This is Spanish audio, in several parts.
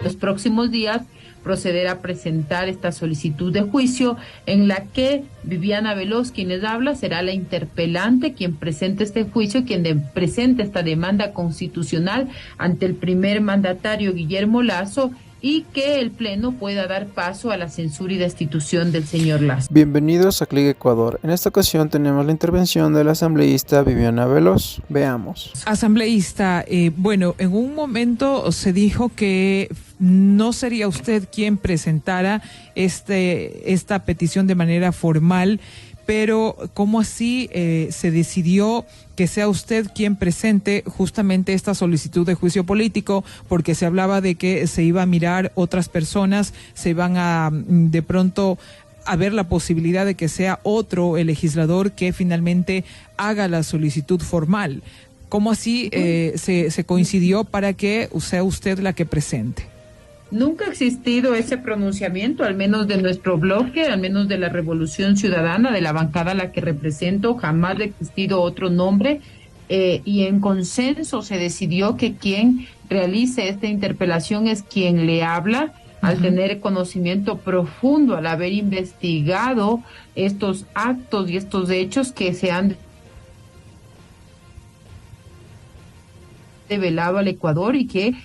los próximos días proceder a presentar esta solicitud de juicio en la que Viviana Veloz, quien les habla, será la interpelante quien presente este juicio, presente esta demanda constitucional ante el primer mandatario Guillermo Lasso, y que el Pleno pueda dar paso a la censura y destitución del señor Lasso. Bienvenidos a Clic Ecuador. En esta ocasión tenemos la intervención de la asambleísta Viviana Veloz. Veamos. Asambleísta, bueno, en un momento se dijo que no sería usted quien presentara esta petición de manera formal, pero ¿cómo así se decidió que sea usted quien presente justamente esta solicitud de juicio político? Porque se hablaba de que se iba a mirar otras personas, se iban a de pronto a ver la posibilidad de que sea otro el legislador que finalmente haga la solicitud formal. ¿Cómo así se coincidió para que sea usted la que presente? Nunca ha existido ese pronunciamiento, al menos de nuestro bloque, al menos de la Revolución Ciudadana, de la bancada a la que represento. Jamás ha existido otro nombre, y en consenso se decidió que quien realice esta interpelación es quien le habla, al tener conocimiento profundo, al haber investigado estos actos y estos hechos que se han revelado al Ecuador y que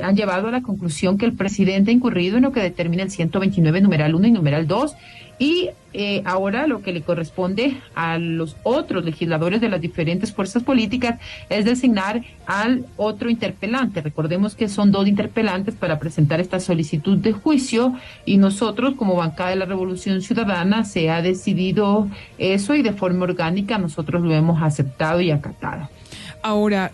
han llevado a la conclusión que el presidente ha incurrido en lo que determina el 129, numeral 1 y numeral 2, y ahora lo que le corresponde a los otros legisladores de las diferentes fuerzas políticas es designar al otro interpelante. Recordemos que son 2 interpelantes para presentar esta solicitud de juicio, y nosotros como bancada de la Revolución Ciudadana se ha decidido eso, y de forma orgánica nosotros lo hemos aceptado y acatado. Ahora,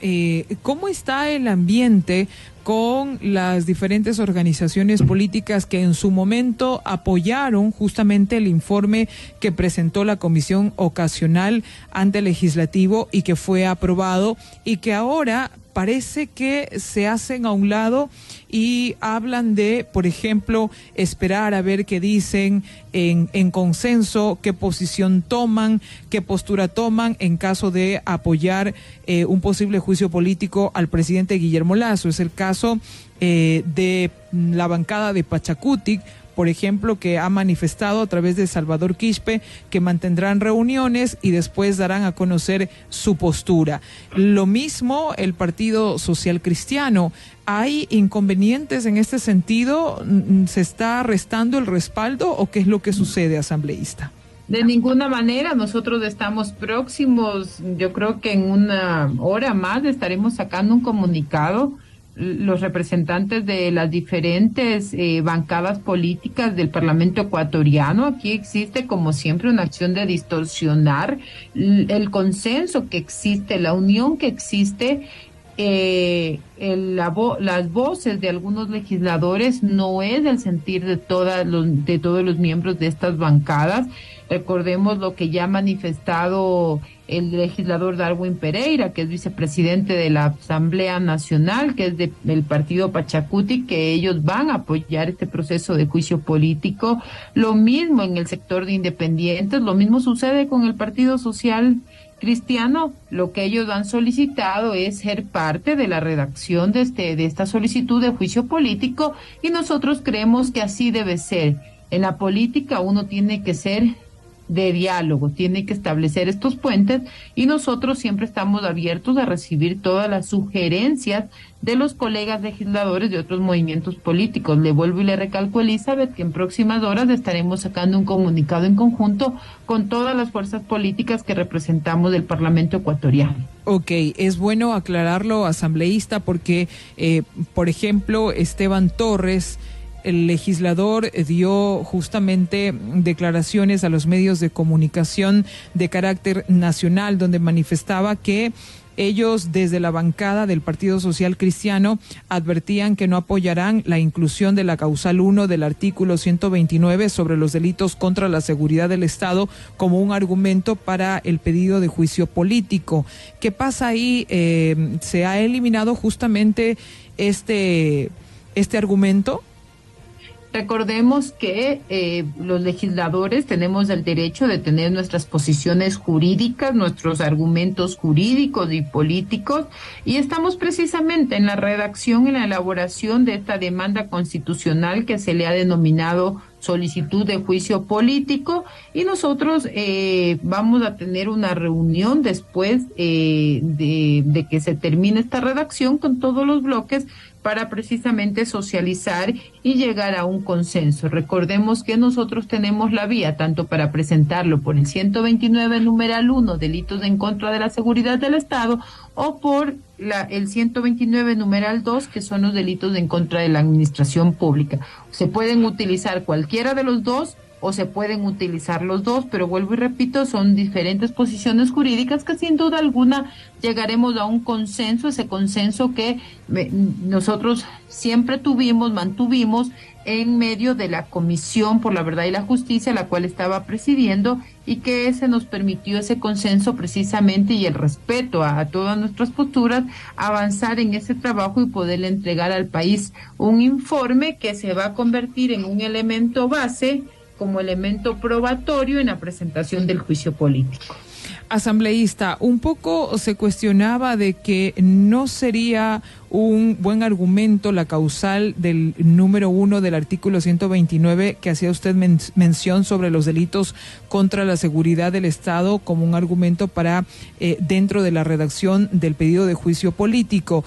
¿cómo está el ambiente con las diferentes organizaciones políticas que en su momento apoyaron justamente el informe que presentó la Comisión Ocasional ante el Legislativo y que fue aprobado, y que ahora parece que se hacen a un lado y hablan de, por ejemplo, esperar a ver qué dicen en consenso, qué posición toman, qué postura toman en caso de apoyar un posible juicio político al presidente Guillermo Lasso? Es el caso de la bancada de Pachacutic, por ejemplo, que ha manifestado a través de Salvador Quispe que mantendrán reuniones y después darán a conocer su postura. Lo mismo el Partido Social Cristiano. ¿Hay inconvenientes en este sentido? ¿Se está restando el respaldo o qué es lo que sucede, asambleísta? De ninguna manera, nosotros estamos próximos, yo creo que en una hora más estaremos sacando un comunicado, los representantes de las diferentes bancadas políticas del Parlamento ecuatoriano. Aquí existe, como siempre, una acción de distorsionar el consenso que existe, la unión que existe. Las voces de algunos legisladores no es el sentir de todos los miembros de estas bancadas. Recordemos lo que ya ha manifestado el legislador Darwin Pereira, que es vicepresidente de la Asamblea Nacional, que es del partido Pachacuti, que ellos van a apoyar este proceso de juicio político. Lo mismo en el sector de independientes, lo mismo sucede con el Partido Social Cristiano. Lo que ellos han solicitado es ser parte de la redacción de esta solicitud de juicio político, y nosotros creemos que así debe ser. En la política uno tiene que ser de diálogo, tiene que establecer estos puentes, y nosotros siempre estamos abiertos a recibir todas las sugerencias de los colegas legisladores de otros movimientos políticos. Le vuelvo y le recalco, Elizabeth, que en próximas horas estaremos sacando un comunicado en conjunto con todas las fuerzas políticas que representamos del Parlamento ecuatoriano. Ok, es bueno aclararlo, asambleísta, porque, por ejemplo, Esteban Torres, el legislador, dio justamente declaraciones a los medios de comunicación de carácter nacional, donde manifestaba que ellos desde la bancada del Partido Social Cristiano advertían que no apoyarán la inclusión de la causal 1 del artículo 129 sobre los delitos contra la seguridad del Estado como un argumento para el pedido de juicio político. ¿Qué pasa ahí? ¿Se ha eliminado justamente este argumento? Recordemos que los legisladores tenemos el derecho de tener nuestras posiciones jurídicas, nuestros argumentos jurídicos y políticos, y estamos precisamente en la redacción y la elaboración de esta demanda constitucional que se le ha denominado solicitud de juicio político, y nosotros vamos a tener una reunión después de que se termine esta redacción con todos los bloques para precisamente socializar y llegar a un consenso. Recordemos que nosotros tenemos la vía tanto para presentarlo por el 129 numeral 1, delitos en contra de la seguridad del Estado, o por el 129 numeral 2, que son los delitos en contra de la administración pública. Se pueden utilizar cualquiera de los dos o se pueden utilizar los dos, pero vuelvo y repito, son diferentes posiciones jurídicas que sin duda alguna llegaremos a un consenso, ese consenso que nosotros siempre mantuvimos en medio de la Comisión por la Verdad y la Justicia, la cual estaba presidiendo, y que ese nos permitió ese consenso precisamente y el respeto a todas nuestras posturas, avanzar en ese trabajo y poderle entregar al país un informe que se va a convertir en un elemento base, como elemento probatorio en la presentación del juicio político. Asambleísta, un poco se cuestionaba de que no sería un buen argumento la causal del número 1 del artículo 129 que hacía usted mención sobre los delitos contra la seguridad del Estado como un argumento para dentro de la redacción del pedido de juicio político.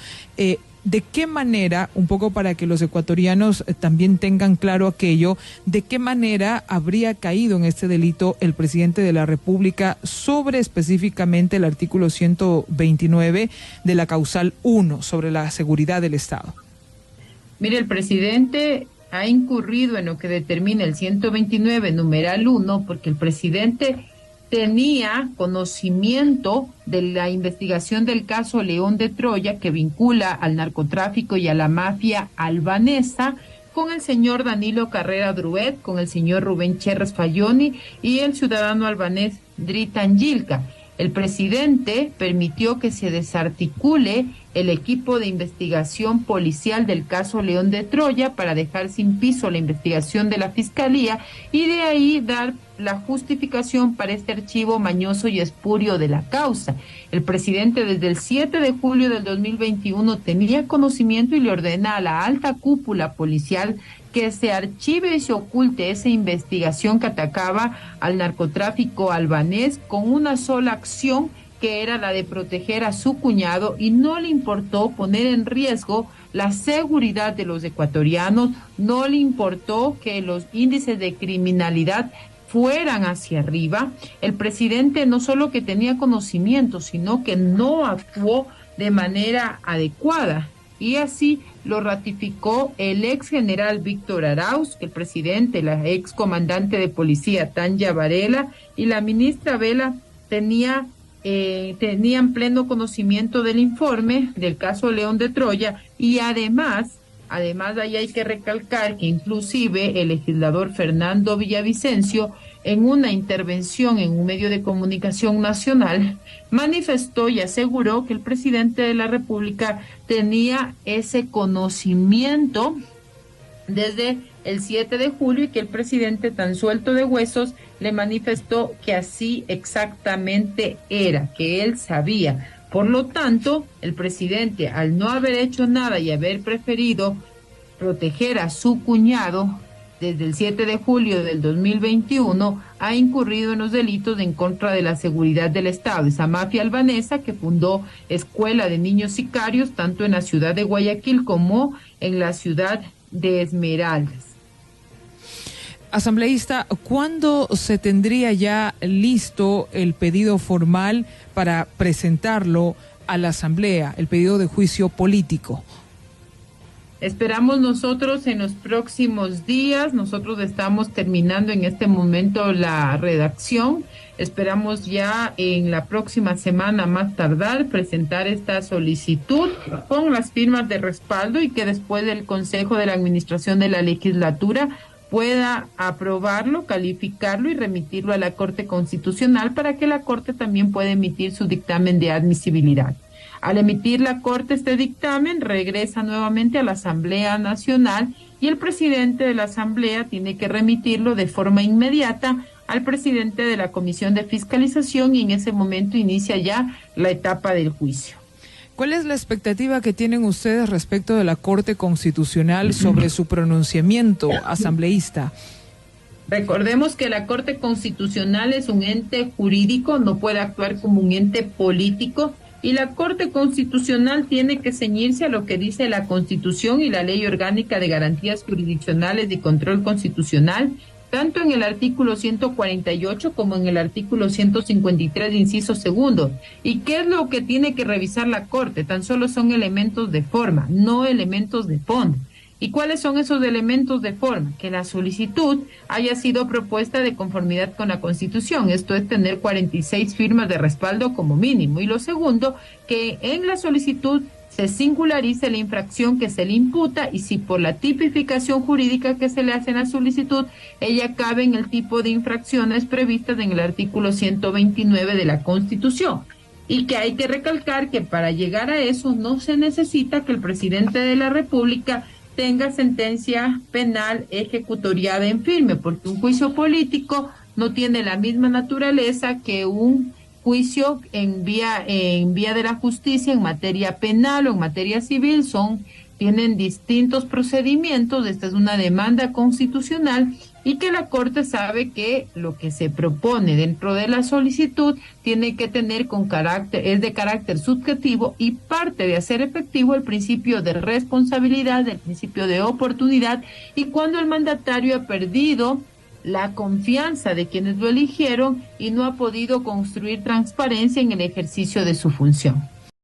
¿De qué manera, un poco para que los ecuatorianos también tengan claro aquello, de qué manera habría caído en este delito el presidente de la República sobre específicamente el artículo 129 de la causal 1 sobre la seguridad del Estado? Mire, el presidente ha incurrido en lo que determina el 129 numeral 1 porque el presidente tenía conocimiento de la investigación del caso León de Troya, que vincula al narcotráfico y a la mafia albanesa, con el señor Danilo Carrera Druet, con el señor Rubén Cherres Fayoni y el ciudadano albanés Dritan Yilka. El presidente permitió que se desarticule el equipo de investigación policial del caso León de Troya para dejar sin piso la investigación de la Fiscalía y de ahí dar la justificación para este archivo mañoso y espurio de la causa. El presidente desde el 7 de julio del 2021 tenía conocimiento y le ordena a la alta cúpula policial que se archive y se oculte esa investigación que atacaba al narcotráfico albanés con una sola acción, que era la de proteger a su cuñado, y no le importó poner en riesgo la seguridad de los ecuatorianos, no le importó que los índices de criminalidad fueran hacia arriba. El presidente no solo que tenía conocimiento, sino que no actuó de manera adecuada. Y así lo ratificó el ex general Víctor Arauz, el presidente, la ex comandante de policía Tanya Varela y la ministra Vela tenían pleno conocimiento del informe del caso León de Troya, y además ahí hay que recalcar que inclusive el legislador Fernando Villavicencio, en una intervención en un medio de comunicación nacional, manifestó y aseguró que el presidente de la República tenía ese conocimiento desde el 7 de julio y que el presidente, tan suelto de huesos, le manifestó que así exactamente era, que él sabía. Por lo tanto, el presidente, al no haber hecho nada y haber preferido proteger a su cuñado, desde el 7 de julio del 2021, ha incurrido en los delitos en contra de la seguridad del Estado. Esa mafia albanesa que fundó escuela de niños sicarios, tanto en la ciudad de Guayaquil como en la ciudad de Esmeraldas. Asambleísta, ¿cuándo se tendría ya listo el pedido formal para presentarlo a la Asamblea, el pedido de juicio político? Esperamos nosotros en los próximos días. Nosotros estamos terminando en este momento la redacción. Esperamos ya en la próxima semana, más tardar, presentar esta solicitud con las firmas de respaldo y que después del Consejo de la Administración de la Legislatura pueda aprobarlo, calificarlo y remitirlo a la Corte Constitucional para que la Corte también pueda emitir su dictamen de admisibilidad. Al emitir la Corte este dictamen, regresa nuevamente a la Asamblea Nacional y el presidente de la Asamblea tiene que remitirlo de forma inmediata al presidente de la Comisión de Fiscalización y en ese momento inicia ya la etapa del juicio. ¿Cuál es la expectativa que tienen ustedes respecto de la Corte Constitucional sobre su pronunciamiento asambleísta? Recordemos que la Corte Constitucional es un ente jurídico, no puede actuar como un ente político, y la Corte Constitucional tiene que ceñirse a lo que dice la Constitución y la Ley Orgánica de Garantías Jurisdiccionales y Control Constitucional, tanto en el artículo 148 como en el artículo 153, inciso segundo. ¿Y qué es lo que tiene que revisar la Corte? Tan solo son elementos de forma, no elementos de fondo. ¿Y cuáles son esos elementos de forma? Que la solicitud haya sido propuesta de conformidad con la Constitución, esto es tener 46 firmas de respaldo como mínimo. Y lo segundo, que en la solicitud se singularice la infracción que se le imputa y si por la tipificación jurídica que se le hace en la solicitud, ella cabe en el tipo de infracciones previstas en el artículo 129 de la Constitución. Y que hay que recalcar que para llegar a eso no se necesita que el presidente de la República tenga sentencia penal ejecutoriada en firme, porque un juicio político no tiene la misma naturaleza que un juicio en vía de la justicia en materia penal o en materia civil. Tienen distintos procedimientos. Esta es una demanda constitucional y que la Corte sabe que lo que se propone dentro de la solicitud tiene que tener es de carácter subjetivo y parte de hacer efectivo el principio de responsabilidad, el principio de oportunidad, y cuando el mandatario ha perdido la confianza de quienes lo eligieron y no ha podido construir transparencia en el ejercicio de su función.